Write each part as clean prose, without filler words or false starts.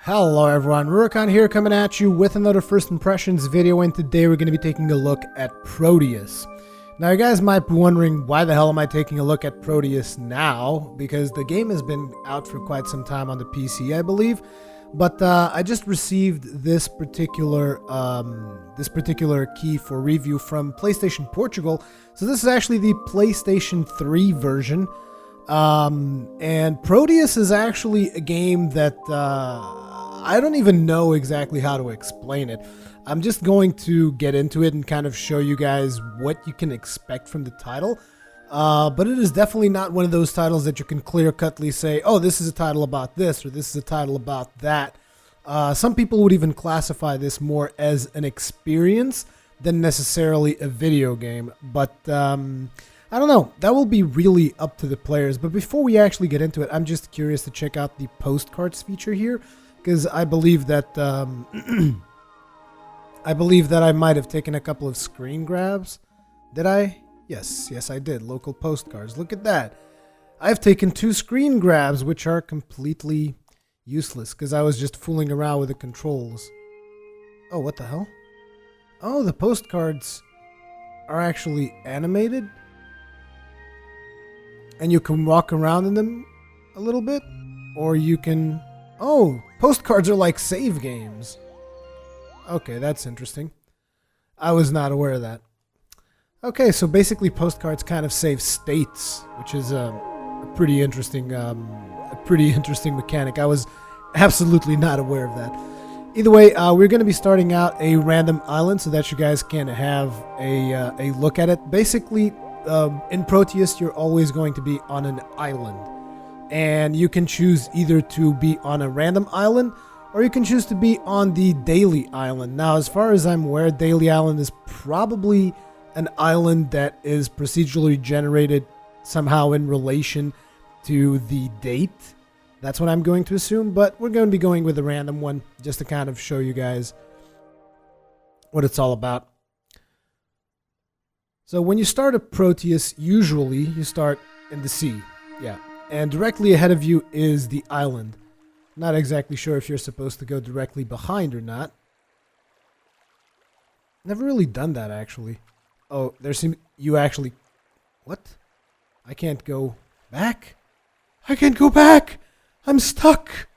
Hello everyone, Rurikhan here coming at you with another first impressions video, and today we're going to be taking a look at Proteus. Now you guys might be wondering, why the hell am I taking a look at Proteus now? Because the game has been out for quite some time on the PC, I believe. But I just received this particular key for review from PlayStation Portugal. So this is actually the PlayStation 3 version. And Proteus is actually a game that I don't even know exactly how to explain it. I'm just going to get into it and kind of show you guys what you can expect from the title. But it is definitely not one of those titles that you can clear-cutly say, oh, this is a title about this, or this is a title about that. Some people would even classify this more as an experience than necessarily a video game. But I don't know. That will be really up to the players. But before we actually get into it, I'm just curious to check out the postcards feature here, because I believe that I might have taken a couple of screen grabs. Did I? Yes, I did. Local postcards. Look at that. I've taken 2 screen grabs, which are completely useless because I was just fooling around with the controls. Oh, what the hell? Oh, the postcards are actually animated. And you can walk around in them a little bit. Or you can... Oh, postcards are like save games. Okay, that's interesting. I was not aware of that. Okay, so basically postcards kind of save states, which is a pretty interesting mechanic. I was absolutely not aware of that. Either way, we're going to be starting out a random island so that you guys can have a look at it. Basically, in Proteus, you're always going to be on an island. And you can choose either to be on a random island, or you can choose to be on the daily island. Now, as far as I'm aware, daily island is probably an island that is procedurally generated somehow in relation to the date. That's what I'm going to assume, but we're going to be going with a random one just to kind of show you guys what it's all about. So when you start a Proteus, usually you start in the sea. Yeah. And directly ahead of you is the island. Not exactly sure if you're supposed to go directly behind or not. Never really done that, actually. Oh, you actually... What? I can't go back? I can't go back! I'm stuck!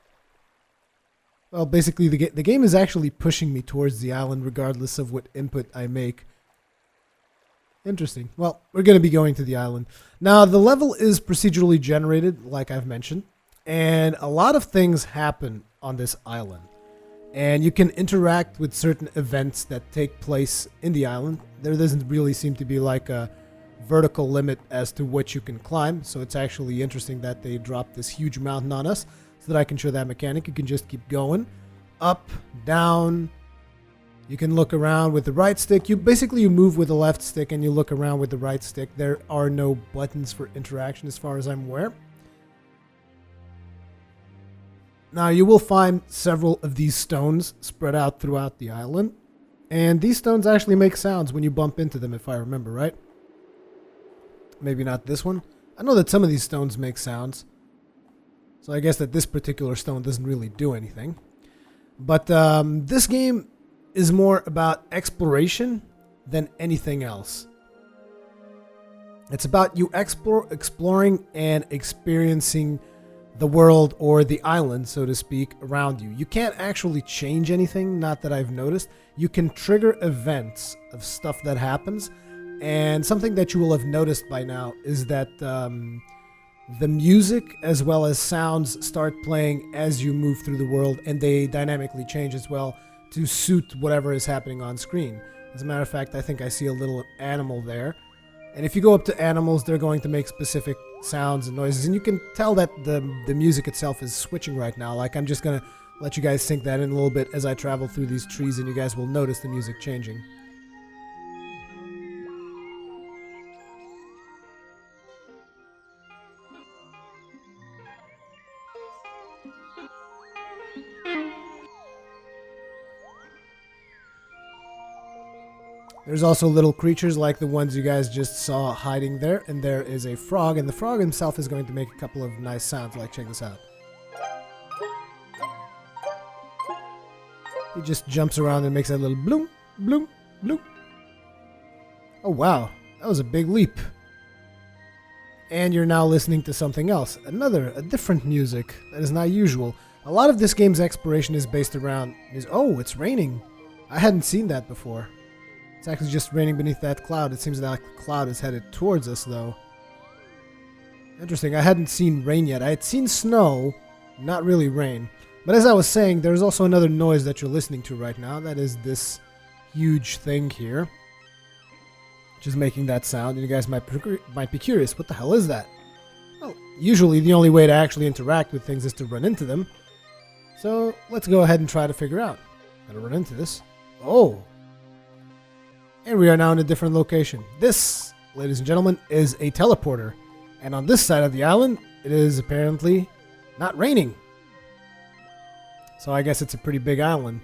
Well, basically, the game is actually pushing me towards the island regardless of what input I make. Interesting. Well, we're going to be going to the island. Now, the level is procedurally generated, like I've mentioned, and a lot of things happen on this island. And you can interact with certain events that take place in the island. There doesn't really seem to be like a vertical limit as to what you can climb, so it's actually interesting that they dropped this huge mountain on us so that I can show that mechanic. You can just keep going, up, down. You can look around with the right stick. You move with the left stick and you look around with the right stick. There are no buttons for interaction as far as I'm aware. Now you will find several of these stones spread out throughout the island. And these stones actually make sounds when you bump into them, if I remember right. Maybe not this one. I know that some of these stones make sounds. So I guess that this particular stone doesn't really do anything. But this game is more about exploration than anything else. It's about you exploring and experiencing the world, or the island, so to speak, around you. You can't actually change anything, not that I've noticed. You can trigger events of stuff that happens, and something that you will have noticed by now is that the music as well as sounds start playing as you move through the world, and they dynamically change as well to suit whatever is happening on screen. As a matter of fact, I think I see a little animal there. And if you go up to animals, they're going to make specific sounds and noises. And you can tell that the music itself is switching right now. Like, I'm just going to let you guys sink that in a little bit as I travel through these trees, and you guys will notice the music changing. There's also little creatures like the ones you guys just saw hiding there, and there is a frog, and the frog himself is going to make a couple of nice sounds, like check this out. He just jumps around and makes that little bloom, bloom, bloom. Oh wow, that was a big leap. And you're now listening to something else. A different music that is not usual. A lot of this game's exploration is based around... Oh, it's raining. I hadn't seen that before. It's actually just raining beneath that cloud. It seems like the cloud is headed towards us, though. Interesting. I hadn't seen rain yet. I had seen snow, not really rain. But as I was saying, there's also another noise that you're listening to right now. That is this huge thing here, which is making that sound. And you guys might be curious, what the hell is that? Well, usually the only way to actually interact with things is to run into them. So let's go ahead and try to figure out. Gotta run into this. Oh! And we are now in a different location. This, ladies and gentlemen, is a teleporter. And on this side of the island, it is apparently not raining. So I guess it's a pretty big island.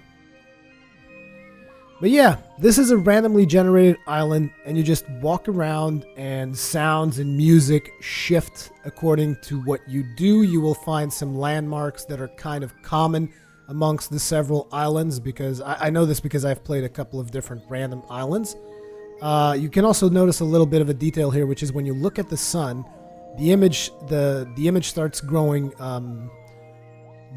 But yeah, this is a randomly generated island, and you just walk around and sounds and music shift according to what you do. You will find some landmarks that are kind of common amongst the several islands, because I know this because I've played a couple of different random islands. You can also notice a little bit of a detail here, which is when you look at the sun, the image starts growing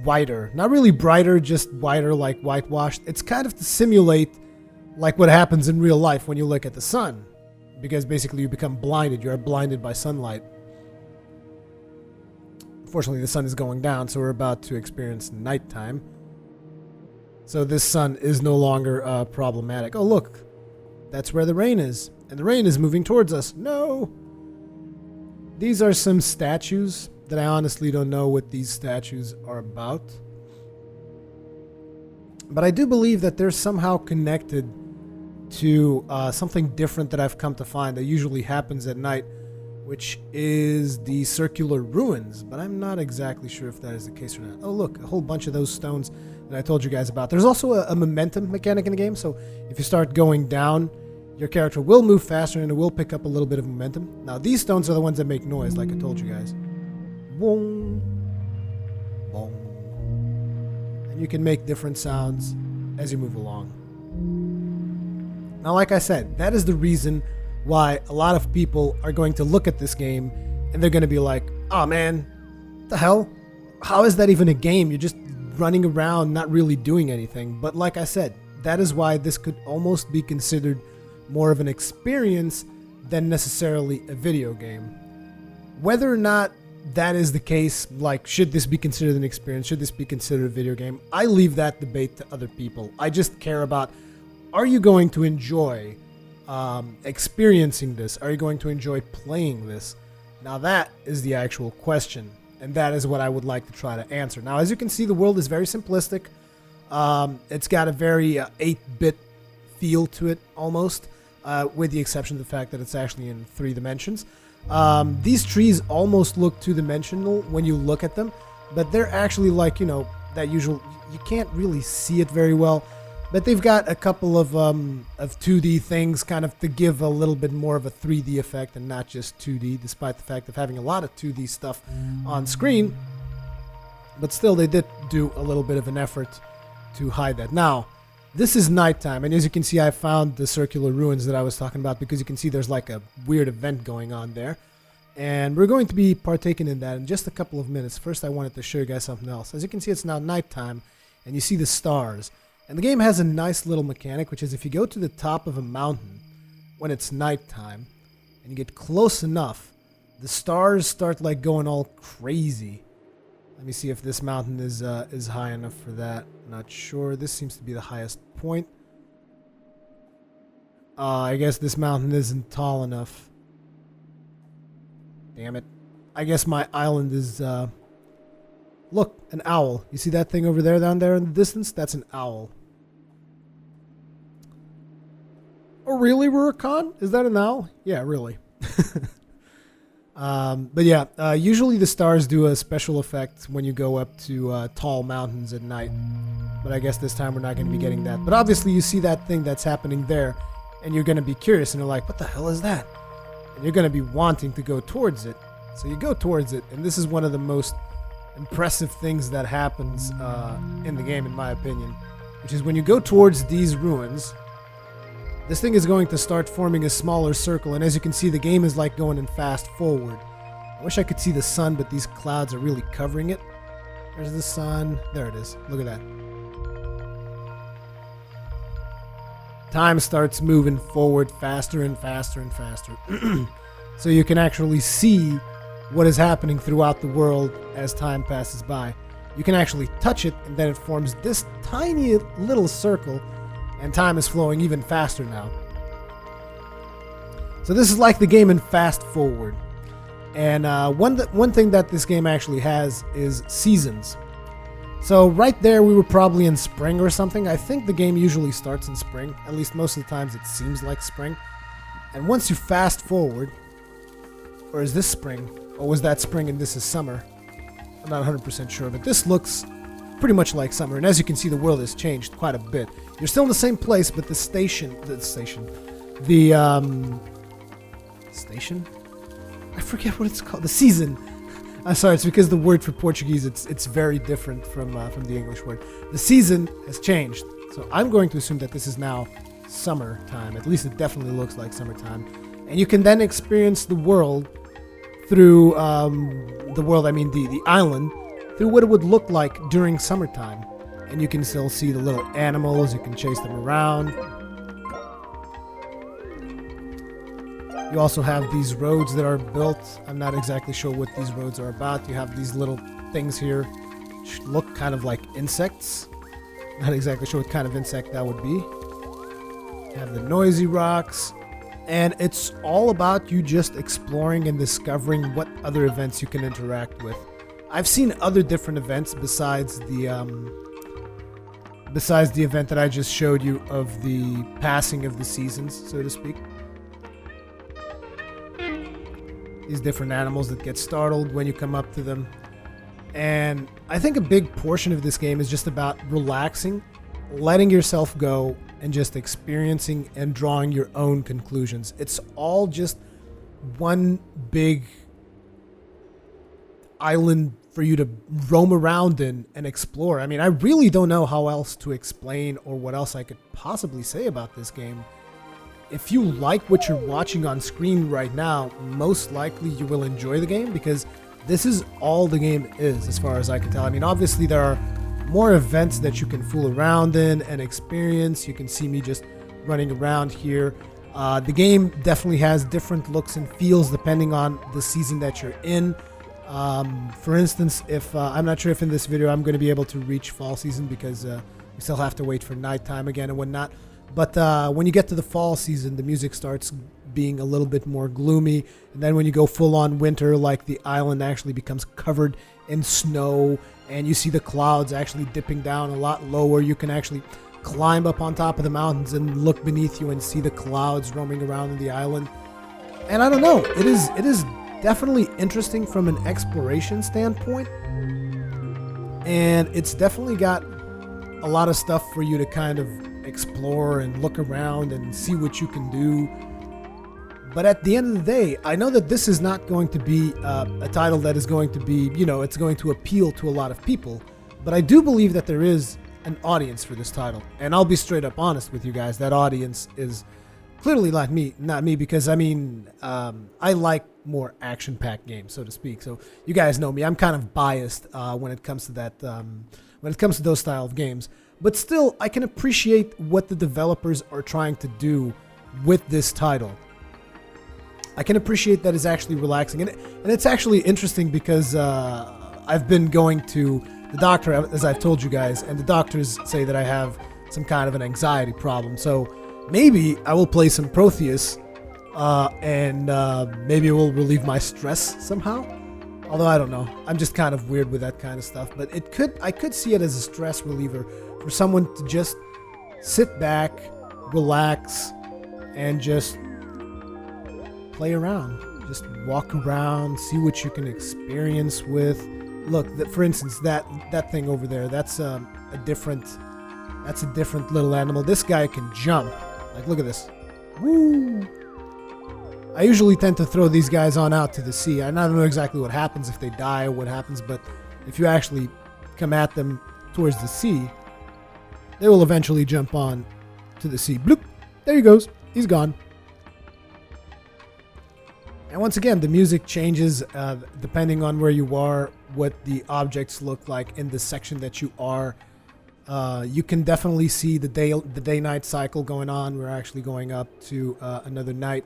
whiter. Not really brighter, just whiter, like whitewashed. It's kind of to simulate like what happens in real life when you look at the sun, because basically you become blinded. You're blinded by sunlight. Unfortunately, the sun is going down, so we're about to experience nighttime. So this sun is no longer problematic. Oh, look. That's where the rain is. And the rain is moving towards us. No! These are some statues that I honestly don't know what these statues are about. But I do believe that they're somehow connected to something different that I've come to find that usually happens at night, which is the circular ruins. But I'm not exactly sure if that is the case or not. Oh, look, a whole bunch of those stones that I told you guys about. There's also a momentum mechanic in the game, so if you start going down, your character will move faster and it will pick up a little bit of momentum. Now, these stones are the ones that make noise, like I told you guys. Boom, boom. And you can make different sounds as you move along. Now, like I said, that is the reason why a lot of people are going to look at this game and they're going to be like, oh man, what the hell? How is that even a game? You're just running around, not really doing anything. But like I said, that is why this could almost be considered more of an experience than necessarily a video game. Whether or not that is the case, like, should this be considered an experience? Should this be considered a video game? I leave that debate to other people. I just care about, are you going to enjoy experiencing this? Are you going to enjoy playing this? Now that is the actual question, and that is what I would like to try to answer. Now, as you can see, the world is very simplistic. It's got a very 8-bit feel to it, almost, with the exception of the fact that it's actually in 3 dimensions. These trees almost look 2-dimensional when you look at them, but they're actually like, you know, that usual, you can't really see it very well, but they've got a couple of 2D things kind of to give a little bit more of a 3D effect and not just 2D, despite the fact of having a lot of 2D stuff on screen. But still, they did do a little bit of an effort to hide that. Now, this is nighttime, and as you can see, I found the circular ruins that I was talking about, because you can see there's like a weird event going on there. And we're going to be partaking in that in just a couple of minutes. First, I wanted to show you guys something else. As you can see, it's now nighttime, and you see the stars. And the game has a nice little mechanic, which is if you go to the top of a mountain when it's nighttime, and you get close enough, the stars start like going all crazy. Let me see if this mountain is high enough for that. Not sure. This seems to be the highest point. I guess this mountain isn't tall enough. Damn it. I guess my island is... Look, an owl. You see that thing over there, down there in the distance? That's an owl. Oh, really, Rurikhan? Is that an owl? Yeah, really. But yeah, usually the stars do a special effect when you go up to tall mountains at night. But I guess this time we're not going to be getting that. But obviously you see that thing that's happening there, and you're going to be curious, and you're like, what the hell is that? And you're going to be wanting to go towards it. So you go towards it, and this is one of the most impressive things that happens in the game, in my opinion. which is when you go towards these ruins, this thing is going to start forming a smaller circle, and as you can see, the game is like going in fast forward. I wish I could see the sun, but these clouds are really covering it. There's the sun. There it is. Look at that. Time starts moving forward faster and faster and faster. So you can actually see what is happening throughout the world as time passes by. You can actually touch it, and then it forms this tiny little circle, and time is flowing even faster now. So this is like the game in fast forward. And one thing that this game actually has is seasons. So right there, we were probably in spring or something. I think the game usually starts in spring. At least most of the times it seems like spring. And once you fast forward, or is this spring? Or was that spring and this is summer? I'm not 100% sure, but this looks pretty much like summer. And as you can see, the world has changed quite a bit. You're still in the same place, but the station, I forget what it's called. The season. I'm sorry, it's because the word for Portuguese, it's very different from the English word. The season has changed. So I'm going to assume that this is now summertime. At least it definitely looks like summertime. And you can then experience the world through, the island, through what it would look like during summertime. And you can still see the little animals. You can chase them around. You also have these roads that are built. I'm not exactly sure what these roads are about. You have these little things here which look kind of like insects. Not exactly sure what kind of insect that would be. You have the noisy rocks. And it's all about you just exploring and discovering what other events you can interact with. I've seen other different events besides the event that I just showed you of the passing of the seasons, so to speak. These different animals that get startled when you come up to them. And I think a big portion of this game is just about relaxing, letting yourself go, and just experiencing and drawing your own conclusions. It's all just one big island for you to roam around in and explore. I mean, I really don't know how else to explain or what else I could possibly say about this game. If you like what you're watching on screen right now, most likely you will enjoy the game, because this is all the game is, as far as I can tell. I mean, obviously there are more events that you can fool around in and experience. You can see me just running around here. The game definitely has different looks and feels depending on the season that you're in. For instance, if I'm not sure if in this video I'm going to be able to reach fall season, because we still have to wait for nighttime again and whatnot. But when you get to the fall season, the music starts being a little bit more gloomy. And then when you go full on winter, like the island actually becomes covered in snow, and you see the clouds actually dipping down a lot lower. You can actually climb up on top of the mountains and look beneath you and see the clouds roaming around in the island. And I don't know, it is definitely interesting from an exploration standpoint. And it's definitely got a lot of stuff for you to kind of explore and look around and see what you can do. But at the end of the day, I know that this is not going to be a title that is going to be, it's going to appeal to a lot of people. But I do believe that there is an audience for this title. And I'll be straight up honest with you guys. That audience is clearly not me, because I mean, I like more action-packed games, so to speak. So you guys know me. I'm kind of biased when it comes to that, when it comes to those style of games. But still, I can appreciate what the developers are trying to do with this title. I can appreciate that it's actually relaxing. And it's actually interesting because I've been going to the doctor, as I've told you guys, and the doctors say that I have some kind of an anxiety problem. So maybe I will play some Proteus, and maybe it will relieve my stress somehow. Although I don't know. I'm just kind of weird with that kind of stuff. But I could see it as a stress reliever for someone to just sit back, relax, and just play around. Just walk around, see what you can experience with. Look, for instance, that thing over there, that's a different little animal. This guy can jump. Like, look at this. Woo! I usually tend to throw these guys on out to the sea. I don't know exactly what happens if they die or what happens, but if you actually come at them towards the sea, they will eventually jump on to the sea. Bloop! There he goes. He's gone. And once again, the music changes depending on where you are, what the objects look like in the section that you are. You can definitely see the day-night cycle going on. We're actually going up to another night.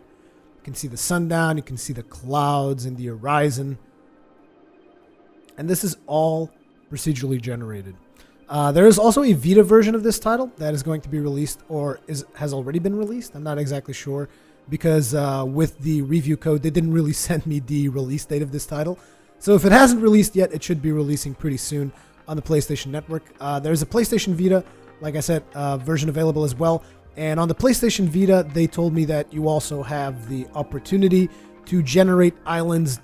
You can see the sundown. You can see the clouds in the horizon. And this is all procedurally generated. There is also a Vita version of this title that is going to be released, or has already been released. I'm not exactly sure, because with the review code, they didn't really send me the release date of this title. So if it hasn't released yet, it should be releasing pretty soon on the PlayStation Network. There's a PlayStation Vita, like I said, version available as well. And on the PlayStation Vita, they told me that you also have the opportunity to generate islands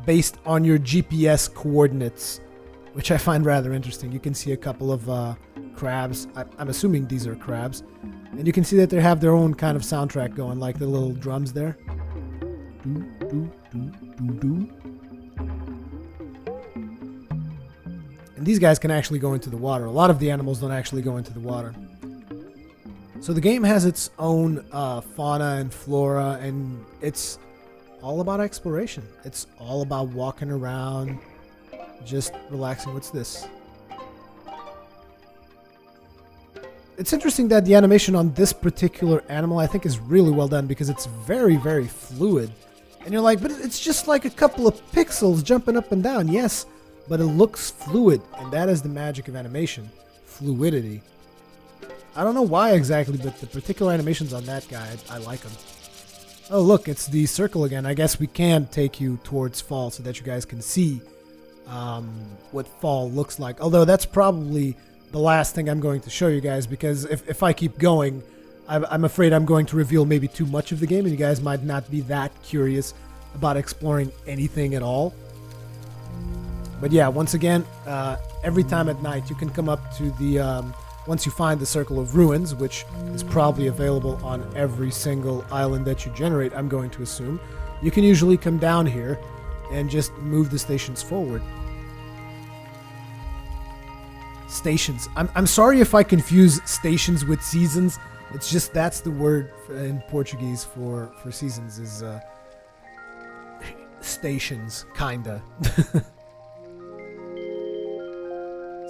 based on your GPS coordinates, which I find rather interesting. You can see a couple of crabs. I'm assuming these are crabs. And you can see that they have their own kind of soundtrack going, like the little drums there. And these guys can actually go into the water. A lot of the animals don't actually go into the water. So the game has its own fauna and flora, and it's all about exploration. It's all about walking around, just relaxing. What's this? It's interesting that the animation on this particular animal, I think, is really well done, because it's very, very fluid. And you're like, but it's just like a couple of pixels jumping up and down. Yes, but it looks fluid, and that is the magic of animation. Fluidity. I don't know why exactly, but the particular animations on that guy, I like them. Oh, look, it's the circle again. I guess we can take you towards fall so that you guys can see what fall looks like. Although that's probably the last thing I'm going to show you guys, because if I keep going, I'm afraid I'm going to reveal maybe too much of the game, and you guys might not be that curious about exploring anything at all. But yeah, once again, every time at night you can come up to the, once you find the Circle of Ruins, which is probably available on every single island that you generate, I'm going to assume, you can usually come down here and just move the stations forward. Stations. I'm sorry if I confuse stations with seasons. It's just that's the word in Portuguese for seasons is stations, kinda.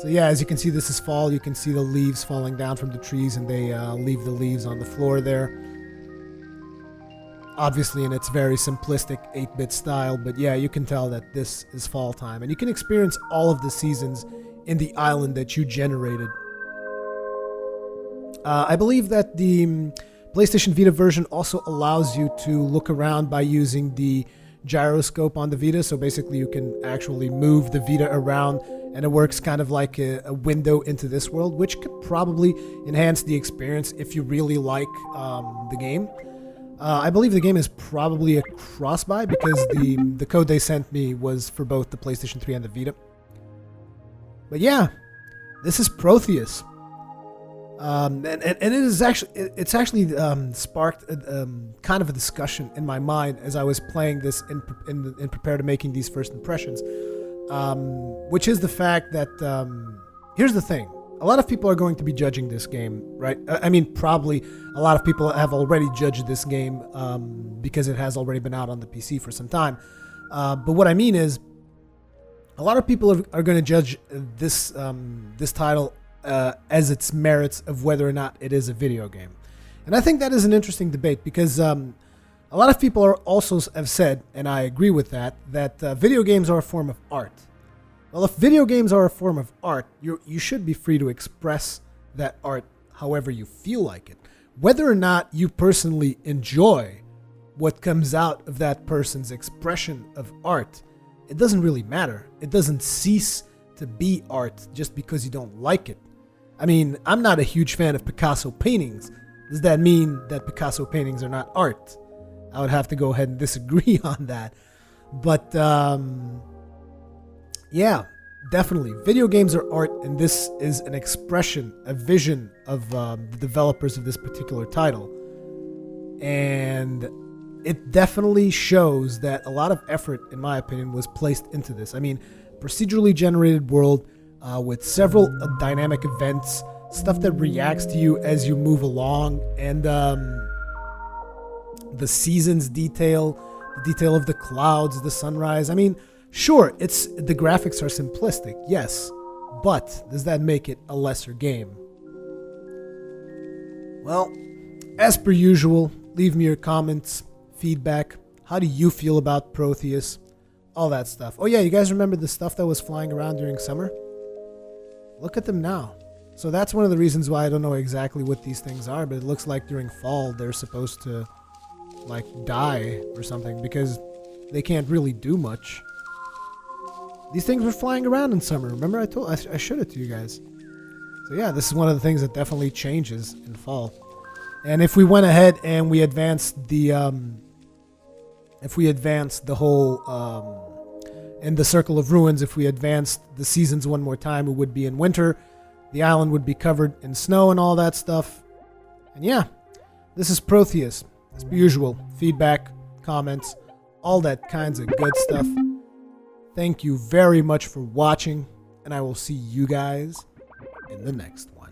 So yeah, as you can see, this is fall. You can see the leaves falling down from the trees, and they leave the leaves on the floor there. Obviously in its very simplistic 8-bit style, but yeah, you can tell that this is fall time. And you can experience all of the seasons in the island that you generated. I believe that the PlayStation Vita version also allows you to look around by using the gyroscope on the Vita. So basically you can actually move the Vita around, and it works kind of like a window into this world, which could probably enhance the experience if you really like the game. I believe the game is probably a cross-buy, because the code they sent me was for both the PlayStation 3 and the Vita. But yeah, this is Proteus. And it's actually sparked kind of a discussion in my mind as I was playing this in prepare to making these first impressions, which is the fact that here's the thing: a lot of people are going to be judging this game, right? I mean, probably a lot of people have already judged this game because it has already been out on the PC for some time. But what I mean is, a lot of people are going to judge this title as its merits of whether or not it is a video game. And I think that is an interesting debate, because a lot of people also have said, and I agree with that video games are a form of art. Well, if video games are a form of art, you should be free to express that art however you feel like it. Whether or not you personally enjoy what comes out of that person's expression of art, it doesn't really matter. It doesn't cease to be art just because you don't like it. I mean, I'm not a huge fan of Picasso paintings. Does that mean that Picasso paintings are not art? I would have to go ahead and disagree on that. But yeah, definitely. Video games are art, and this is an expression, a vision of the developers of this particular title. And it definitely shows that a lot of effort, in my opinion, was placed into this. I mean, procedurally generated world with several dynamic events, stuff that reacts to you as you move along, and the seasons detail, the detail of the clouds, the sunrise. I mean, sure, the graphics are simplistic, yes, but does that make it a lesser game? Well, as per usual, leave me your comments, feedback. How do you feel about Proteus? All that stuff. Oh yeah, you guys remember the stuff that was flying around during summer? Look at them now. So that's one of the reasons why I don't know exactly what these things are, but it looks like during fall they're supposed to like die or something because they can't really do much. These things were flying around in summer. Remember I showed it to you guys. So yeah, this is one of the things that definitely changes in fall. And if we went ahead and we advanced the whole in the Circle of Ruins, if we advanced the seasons one more time, it would be in winter. The island would be covered in snow and all that stuff. And yeah, this is Proteus. As per usual, feedback, comments, all that kinds of good stuff. Thank you very much for watching, and I will see you guys in the next one.